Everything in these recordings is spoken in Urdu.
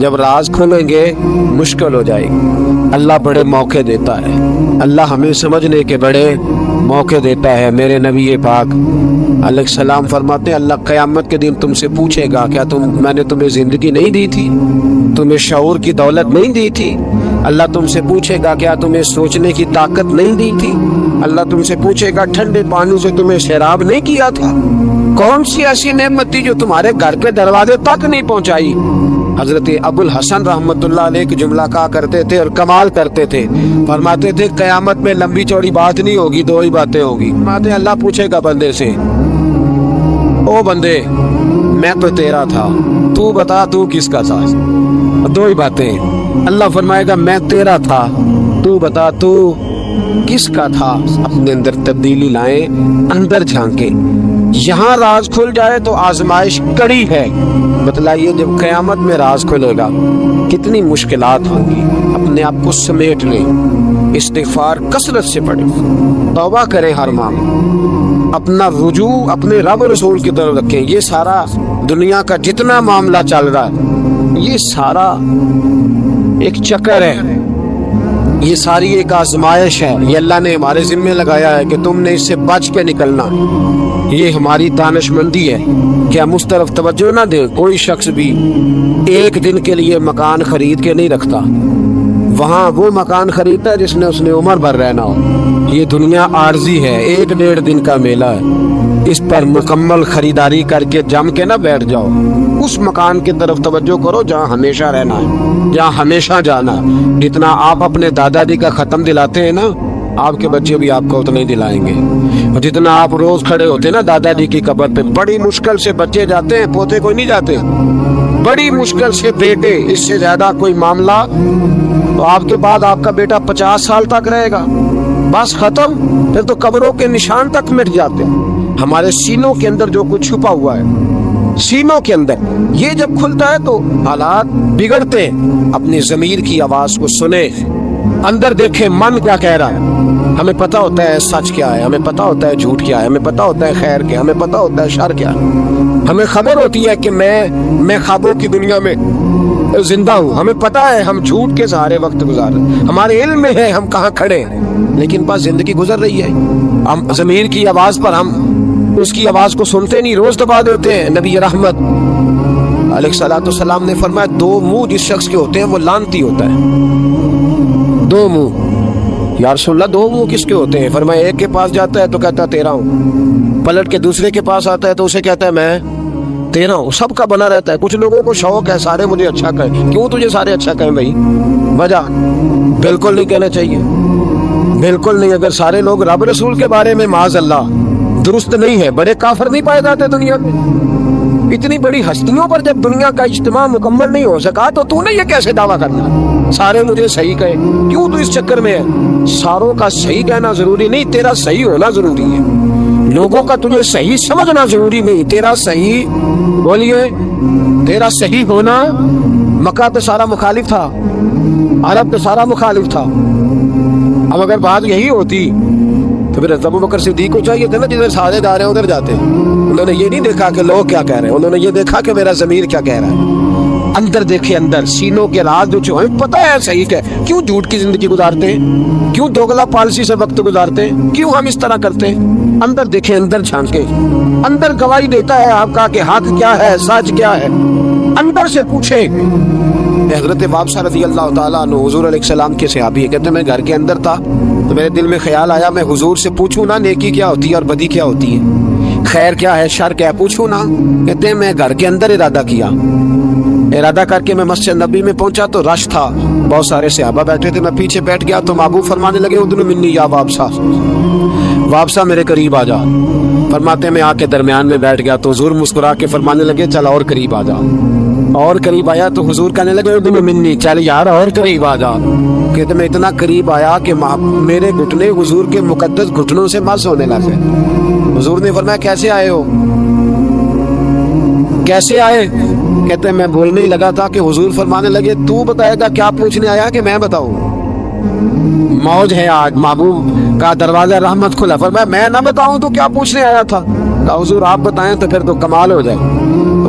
جب راز کھولیں گے مشکل ہو جائے گی۔ اللہ بڑے موقع دیتا ہے، اللہ ہمیں سمجھنے کے بڑے موقع دیتا ہے۔ میرے نبی پاک علیہ السلام فرماتے ہیں اللہ قیامت کے دن تم سے پوچھے گا کیا میں نے تمہیں زندگی نہیں دی تھی، تمہیں شعور کی دولت نہیں دی تھی؟ اللہ تم سے پوچھے گا کیا تمہیں سوچنے کی طاقت نہیں دی تھی؟ اللہ تم سے پوچھے گا ٹھنڈے پانی سے تمہیں سیراب نہیں کیا تھا؟ کون سی ایسی نعمت تھی جو تمہارے گھر کے دروازے تک نہیں پہنچائی؟ حضرت ابو الحسن رحمت اللہ علیہ کے جملہ کہا کرتے تھے اور کمال کرتے تھے، فرماتے تھے قیامت میں لمبی چوڑی بات نہیں ہوگی، دو ہی باتیں ہوگی۔ فرماتے اللہ پوچھے گا بندے سے، او بندے میں تو تیرا تھا، تو بتا تو کس کا تھا؟ دو ہی باتیں۔ اللہ فرمائے گا میں تیرا تھا، تو بتا تو کس کا تھا؟ اپنے اندر تبدیلی لائیں، اندر جھانکیں۔ یہاں راز کھل جائے تو آزمائش کڑی ہے۔ بتلائیے جب قیامت میں راز کھلے گا کتنی مشکلات ہوں گی۔ اپنے آپ کو سمیٹ لیں، استغفار کثرت سے پڑھیں، توبہ کریں ہر معاملے، اپنا رجوع اپنے رب رسول کی طرف رکھیں۔ یہ سارا دنیا کا جتنا معاملہ چل رہا ہے یہ سارا ایک چکر ہے، یہ ساری ایک آزمائش ہے۔ یہ اللہ نے ہمارے ذمہ لگایا ہے کہ تم نے اس سے بچ کے نکلنا۔ یہ ہماری دانش مندی ہے کہ ہم اس طرف توجہ نہ دیں۔ کوئی شخص بھی ایک دن کے لیے مکان خرید کے نہیں رکھتا، وہاں وہ مکان خریدتا ہے جس نے اس نے عمر بھر رہنا ہو۔ یہ دنیا عارضی ہے، ایک ڈیڑھ دن کا میلہ ہے، اس پر مکمل خریداری کر کے جم کے نہ بیٹھ جاؤ۔ اس مکان کی طرف توجہ کرو جہاں ہمیشہ رہنا ہے، جہاں ہمیشہ جانا ہے۔ جتنا آپ اپنے دادا جی کا ختم دلاتے ہیں نا، آپ کے بچے بھی آپ کو اتنا ہی دلائیں گے۔ اور جتنا آپ روز کھڑے ہوتے ہیں نا دادا جی کی قبر پہ، بڑی مشکل سے بچے جاتے ہیں، پوتے کوئی نہیں جاتے، بڑی مشکل سے بیٹے، اس سے زیادہ کوئی معاملہ تو آپ کے بعد آپ کا بیٹا 50 سال تک رہے گا، بس ختم۔ پھر تو قبروں کے نشان تک مٹ جاتے ہیں۔ ہمارے سینوں کے اندر جو کچھ چھپا ہوا ہے، سینوں کے اندر، یہ جب کھلتا ہے تو حالات بگڑتے ہیں۔ اپنی ضمیر کی آواز کو سنیں، اندر دیکھیں من کیا کہہ رہا ہے۔ ہمیں پتہ ہوتا ہے سچ کیا ہے، ہمیں پتہ ہوتا ہے جھوٹ کیا ہے، ہمیں پتہ ہوتا ہے خیر کیا، ہمیں پتہ ہوتا ہے شر کیا ہے۔ ہمیں خبر ہوتی ہے کہ میں خوابوں کی دنیا میں زندہ ہوں، ہمیں پتہ ہے ہم جھوٹ کے سہارے وقت گزار رہے ہیں، ہمارے علم میں ہے ہم کہاں کھڑے ہیں، لیکن بس زندگی گزر رہی ہے۔ ہم ضمیر کی آواز پر ہم اس کی آواز کو سنتے نہیں، روز دبا دیتے ہیں۔ نبی رحمت علیہ السلام نے فرمایا دو منہ جس شخص کے ہوتے ہیں وہ لعنتی ہوتا ہے۔ دو منہ، یا رسول اللہ دو منہ کس کے ہوتے ہیں؟ فرمایا ایک کے پاس جاتا ہے تو کہتا ہے تیرا ہوں، پلٹ کے دوسرے کے پاس آتا ہے تو اسے کہتا ہے میں تیرا ہوں۔ سب کا بنا رہتا ہے۔ کچھ لوگوں کو شوق ہے سارے مجھے اچھا کہیں۔ کیوں تجھے سارے اچھا کہیں بھائی؟ وجہ بالکل نہیں کہنا چاہیے، بالکل نہیں۔ اگر سارے لوگ رب رسول کے بارے میں معاذ اللہ درست نہیں ہے، بڑے کافر نہیں پائے جاتے دنیا میں؟ اتنی بڑی ہستیوں پر جب دنیا کا اجتماع مکمل نہیں ہو سکا تو نے یہ کیسے دعویٰ کرنا سارے مجھے صحیح کہیں؟ کیوں تو اس چکر میں ہے؟ ساروں کا صحیح کہنا ضروری نہیں، تیرا صحیح ہونا ضروری ہے۔ لوگوں کا تجھے صحیح سمجھنا ضروری نہیں، تیرا صحیح، بولیے تیرا صحیح ہونا۔ مکہ تو سارا مخالف تھا، عرب تو سارا مخالف تھا۔ اب اگر بات یہی ہوتی تو پھر ابو بکر صدیق کو چاہیے تھا نا جدھر سارے جا رہے ہیں ادھر جاتے۔ انہوں نے یہ نہیں دیکھا کہ لوگ کیا کہہ رہے ہیں، انہوں نے یہ دیکھا کہ میرا ضمیر کیا کہہ رہا ہے۔ اندر دیکھے، اندر سینوں کے راز جو ہمیں پتہ ہے صحیح کہ کیوں جھوٹ کی زندگی گزارتے ہیں، کیوں دوگلا پالیسی سے وقت گزارتے ہیں، کیوں ہم اس طرح کرتے ہیں۔ اندر دیکھیں، اندر جھانکیں، اندر گواہی دیتا ہے آپ کا کہ حق کیا ہے، سچ کیا ہے۔ اندر سے پوچھیں۔ حضرت وابسہ رضی اللہ تعالیٰ عنہ حضور علیہ السلام کے صحابی ہے، کہتے میں گھر کے اندر تھا تو میرے دل میں خیال آیا میں حضور سے پوچھوں نا نیکی کیا ہوتی ہے اور بدی کیا ہوتی ہے، خیر کیا ہے شر کیا ہے، پوچھوں نا۔ کہتے ہیں میں گھر کے اندر ارادہ کیا، ارادہ کر کے میں مسجد نبی میں پہنچا تو رش تھا، بہت سارے صحابہ بیٹھے تھے، میں پیچھے بیٹھ گیا تو محبوب فرمانے لگے ادن منی یا وابسہ، وابسہ میرے قریب آ جا۔ فرماتے میں آ کے درمیان میں بیٹھ گیا تو حضور مسکرا کے فرمانے لگے چل اور قریب آ جا، اور قریب آیا تو حضور کہنے لگے ادن منی، چل یار اور قریب آ جا۔ کہتے میں اتنا قریب آیا کہ میرے گھٹنے حضور کے مقدس گھٹنوں سے مس ہونے لگے۔ حضور نے فرمایا کیسے آئے ہو، کیسے آئے؟ کہتے ہیں میں بولنے ہی لگا تھا کہ حضور فرمانے لگے تو بتائے گا کیا پوچھنے آیا کہ میں بتاؤں؟ موج ہے آج، محبوب کا دروازہ رحمت کھلا۔ فرمایا میں نہ بتاؤں تو کیا پوچھنے آیا تھا؟ کہا حضور آپ بتائیں تو پھر تو کمال ہو جائے۔ تو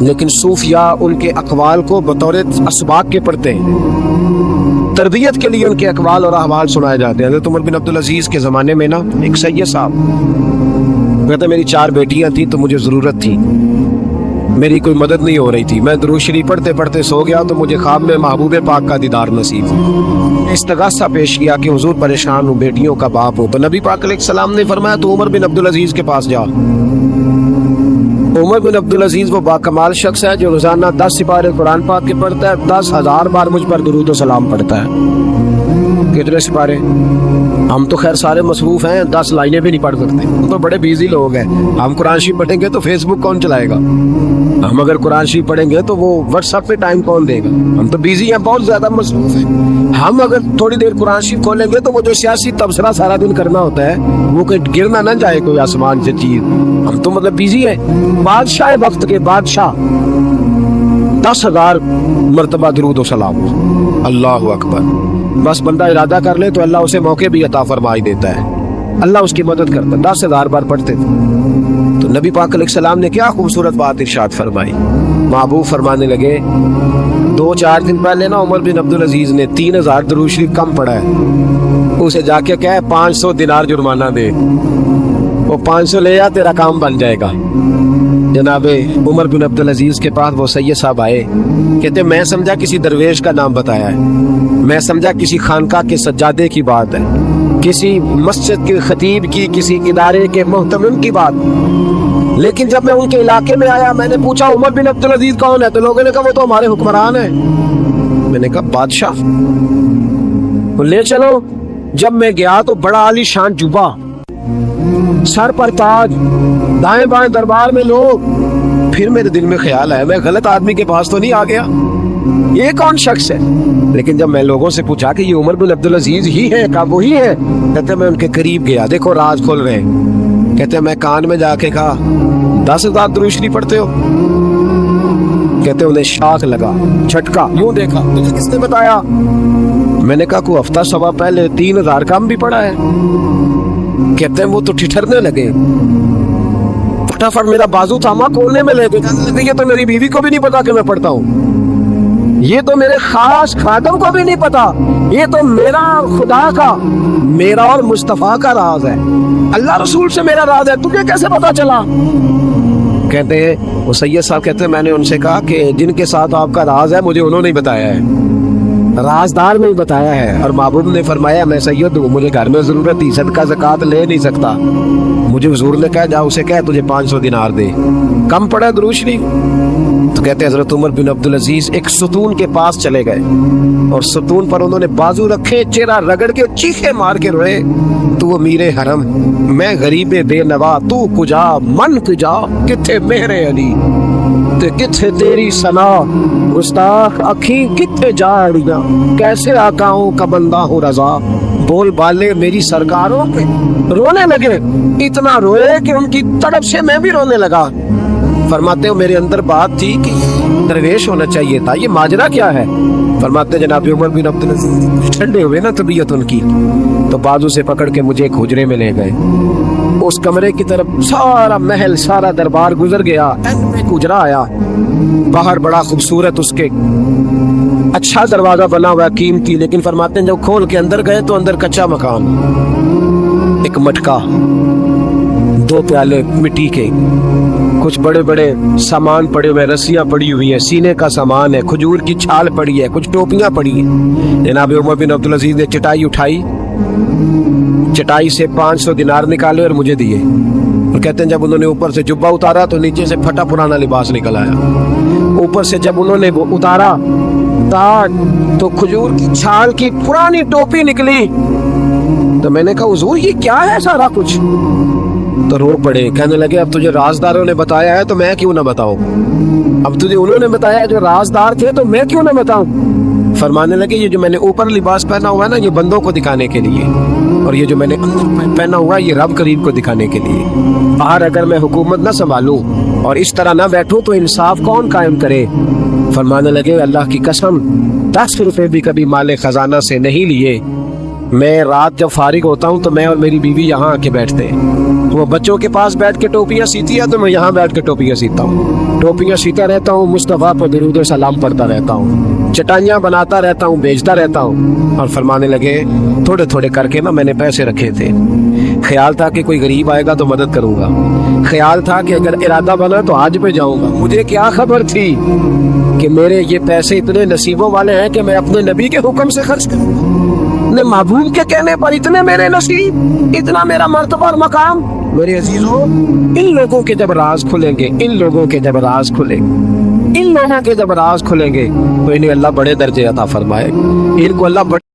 لیکن صوفیاء ان کے اقوال کو بطور اسباق کے پڑھتے ہیں، تربیت کے لیے ان کے اقوال اور احوال سنائے جاتے ہیں۔ حضرت عمر بن عبدالعزیز کے زمانے میں نا ایک سید صاحب کہتے میری 4 بیٹیاں تھیں تو مجھے ضرورت تھی، میری کوئی مدد نہیں ہو رہی تھی، میں درود شریف پڑھتے پڑھتے سو گیا تو مجھے خواب میں محبوب پاک کا دیدار نصیب ہوا۔ استغاثہ پیش کیا کہ حضور پریشان ہوں، بیٹیوں کا باپ ہوں، تو نبی پاک علیہ السلام نے فرمایا تو عمر بن عبدالعزیز کے پاس جا۔ عمر بن عبدالعزیز وہ باکمال شخص ہے جو روزانہ 10 سپارے قرآن پاک کے پڑھتا ہے، 10,000 بار مجھ پر درود و سلام پڑھتا ہے۔ کتنے سپارے؟ ہم تو خیر سارے مصروف ہیں، 10 لائنیں بھی نہیں پڑھ سکتے، ہم تو بڑے بیزی لوگ ہیں۔ ہم قرآن شریف پڑھیں گے تو فیس بک کون چلائے گا؟ ہم اگر قرآن شریف پڑھیں گے تو وہ واٹس ایپ پہ ٹائم کون دے گا؟ ہم تو بیزی ہیں، بہت زیادہ مصروف ہیں۔ ہم اگر تھوڑی دیر قرآن شریف کھولیں گے تو وہ جو سیاسی تبصرہ سارا دن کرنا ہوتا ہے وہ کہ گرنا نہ جائے کوئی آسمان سے چیز، ہم تو مطلب بیزی ہیں۔ بادشاہ وقت کے بادشاہ 10,000 مرتبہ درود و سلام، اللہ اکبر۔ بس بندہ ارادہ کر لے تو اللہ اسے موقع بھی عطا فرمائی دیتا ہے، اللہ اس کی مدد کرتا ہے۔ 10,000 بار پڑھتے تھے تو نبی پاک علیہ السلام نے کیا خوبصورت بات ارشاد فرمائی۔ محبوب فرمانے لگے 2-4 دن پہلے نا عمر بن عبدالعزیز نے 3,000 درود شریف کم پڑھا ہے، اسے جا کے کہے 500 دینار جرمانہ دے، وہ 500 لے آ، تیرا کام بن جائے گا۔ جناب عمر بن عبدالعزیز کے پاس وہ سید صاحب آئے، کہتے میں سمجھا کسی درویش کا نام بتایا ہے، میں سمجھا کسی خانقاہ کے سجادے کی بات ہے، کسی مسجد کے خطیب کی، کسی ادارے کے محتمم کی بات، لیکن جب میں ان کے علاقے میں آیا میں نے پوچھا عمر بن عبدالعزیز کون ہے، تو لوگوں نے کہا وہ تو ہمارے حکمران ہیں۔ میں نے کہا بادشاہ لے چلو۔ جب میں گیا تو بڑا عالی شان جوبا، سر پر تاج، دائیں بائیں دربار میں لوگ۔ پھر میرے دل میں خیال آیا میں غلط آدمی کے پاس تو نہیں آ گیا، یہ کون شخص ہے؟ لیکن جب میں لوگوں سے پوچھا کہ یہ عمر بن عبدالعزیز ہی ہے، کہا وہی ہے۔ کہتے میں ان کے قریب گیا، دیکھو راز کھول رہے ہیں۔ کہتے میں کان میں جا کے کہا 10,000 درود شریف پڑھتے ہو؟ کہتے انہیں شاک لگا، جھٹکا، یوں دیکھا، تجھے کس نے بتایا؟ میں نے کہا کوئی ہفتہ سوا پہلے 3,000 کم بھی پڑھا ہے۔ کہتے ہیں وہ تو ٹھٹھرنے لگے، فٹافٹ میرا بازو تھاما، کھولنے میں لے گئے، یہ تو میری بیوی کو بھی نہیں پتا کہ میں پڑھتا ہوں، یہ تو میرے خاص خادم کو بھی نہیں پتا، یہ تو میرا خدا کا، میرا اور مصطفیٰ کا راز ہے، اللہ رسول سے میرا راز ہے، تجھے کیسے پتا چلا؟ کہتے ہیں وہ سید صاحب کہتے ہیں میں نے ان سے کہا کہ جن کے ساتھ آپ کا راز ہے مجھے انہوں نے بتایا ہے، رازدار نے بتایا ہے، اور محبوب نے فرمایا میں سید ہوں، مجھے گھر میں ضرورت تھی، صدقہ زکوٰۃ لے نہیں سکتا، مجھے حضور نے کہا جا اسے کہہ تجھے 500 دینار دے، کم پڑا درود شریف۔ تو کہتے ہیں حضرت عمر بن عبدالعزیز ایک ستون کے پاس چلے گئے اور ستون پر انہوں نے بازو رکھے، چہرہ رگڑ کے چیخے مار کے روئے، تو امیر حرم، میں غریب بے نوا، تو کجا من کجا، کتھے مہر علی تے کتھے تیری ثنا، گستاخ اکھی کتھے جاڑیاں، کیسے آقاؤں کا بندہ ہوں رضا، بول بالے میری سرکاروں کے۔ رونے لگے، اتنا روئے کہ ان کی تڑپ سے میں بھی رونے لگا۔ فرماتے ہو میرے اندر بات تھی کہ درویش ہونا چاہیے تھا، یہ ماجرا کیا ہے؟ فرماتے جناب عمر بن عبدالعزیز ٹھنڈے ہوئے نا طبیعت ان کی، تو بازو سے پکڑ کے مجھے ایک حجرے میں لے گئے، اس کمرے کی طرف سارا محل سارا دربار گزر گیا، ایک حجرہ آیا، باہر بڑا خوبصورت اس کے اچھا دروازہ بنا ہوا قیمتی، لیکن فرماتے ہیں جب کھول کے اندر گئے تو اندر کچا مکان، ایک مٹکا، 2 پیالے مٹی کے، کچھ بڑے بڑے سامان پڑے ہوئے، رسیاں پڑی ہوئی ہیں، سینے کا سامان ہے، کھجور کی چھال پڑی ہے، کچھ ٹوپیاں پڑی ہیں۔ جناب عمر بن عبدالعزیز نے چٹائی اٹھائی، چٹائی سے 500 دینار نکالے اور مجھے دیے، اور کہتے ہیں جب انہوں نے اوپر سے جبہ اتارا تو نیچے سے پھٹا پرانا لباس نکل آیا، اوپر سے جب انہوں نے وہ اتارا تاج تو کھجور کی چھال کی پرانی ٹوپی نکلی، تو میں نے کہا حضور یہ کیا ہے سارا کچھ؟ تو رو پڑے، کہنے لگے اب تجھے رازداروں نے بتایا ہے تو میں کیوں نہ بتاؤں، اب تجھے انہوں نے بتایا جو رازدار تھے تو میں کیوں نہ بتاؤں؟ فرمانے لگے یہ جو میں نے اوپر لباس پہنا ہوا ہے نا یہ بندوں کو دکھانے کے لیے، اور یہ جو میں نے اندر پہنا ہوا ہے یہ رب کریم کو دکھانے کے لیے، باہر اگر میں حکومت نہ سنبھالوں اور اس طرح نہ بیٹھوں تو انصاف کون قائم کرے؟ فرمانے لگے اللہ کی قسم 10 روپے بھی کبھی مال خزانہ سے نہیں لیے، میں رات جب فارغ ہوتا ہوں تو میں اور میری بیوی یہاں آ کے بیٹھتے ہیں، وہ بچوں کے پاس بیٹھ کے ٹوپیاں سیتی ہے تو میں یہاں بیٹھ کے ٹوپیاں سیتا ہوں، ٹوپیاں سیتا رہتا ہوں، مصطفیٰ پر درود و سلام پڑھتا رہتا ہوں، چٹائیاں بناتا رہتا ہوں، بیچتا رہتا ہوں۔ اور فرمانے لگے تھوڑے تھوڑے کر کے نا میں نے پیسے رکھے تھے، خیال تھا کہ کوئی غریب آئے گا تو مدد کروں گا، خیال تھا کہ اگر ارادہ بنا تو آج پہ جاؤں گا، مجھے کیا خبر تھی کہ میرے یہ پیسے اتنے نصیبوں والے ہیں کہ میں اپنے نبی کے حکم سے خرچ کروں گا، اپنے محبوب کے کہنے پر اتنے میرے نصیب، اتنا میرا مرتبہ اور مقام۔ میرے عزیزوں، ان لوگوں کے جب راز کھلیں گے، ان لوگوں کے جب راز کھلیں گے، ان لوگوں کے جب راز کھلیں گے تو انہیں اللہ بڑے درجے عطا فرمائے، ان کو اللہ بڑے